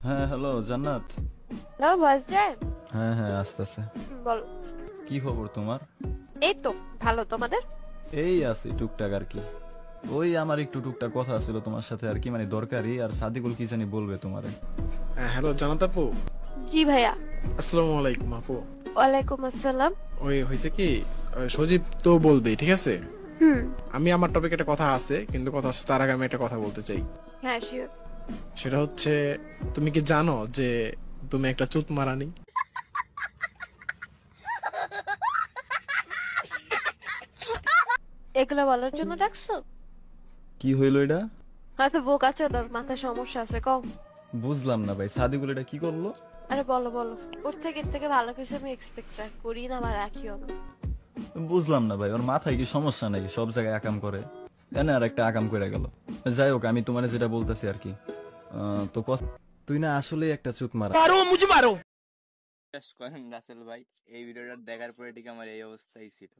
হ্যাঁ, হ্যালো জান্নাত। Hello voice যায়? হ্যাঁ হ্যাঁ, আসতেছে। বল। কি খবর তোমার? এই তো ভালো, তোমাদের? এই আছি টুকটাক আর কি। ওই আমার একটু টুকটাক কথা ছিল তোমার সাথে আর কি, মানে দরকারি। আর সাদিকুল কি জানি বলবে তোমারে। হ্যাঁ, হ্যালো জানাত আপু। জি ভাইয়া। আসসালামু আলাইকুম আপু। ওয়ালাইকুম আসসালাম। ওই হয়েছে কি, সজীব তো বলবে, ঠিক আছে। হুম। আমি আমার টপিক একটা কথা আছে, কিন্তু কথা আছে তার আগে আমি একটা কথা বলতে চাই। হ্যাঁ শিওর। সেটা হচ্ছে, তুমি কি জানো যে তুমি একটা চুত মারানি? এগুলো বলার জন্য ডাকছো? কি হইলো এটা? হয়তো বোকা চোদর মাথায় সমস্যা আছে, কম। বুঝলাম না ভাই, সাদিকুল এটা কি করলো? আরে বলো বলো, ওর থেকে এর থেকে ভালো কিছু আমি এক্সপেক্ট করি না বা রাখিও না। বুঝলাম না ভাই, ওর মাথায় কি সমস্যা নাকি? সব জায়গায় আকাম করে, এনে আর একটা আকাম করে গেল। যাই হোক, আমি তোমার যেটা বলতেছি আর কি, তো তুই না আসলে একটা চুত মারা। বিশ্বাস করেন রাসেল ভাই, এই ভিডিওটা দেখার পরে ঠিক আমার এই অবস্থাই ছিল।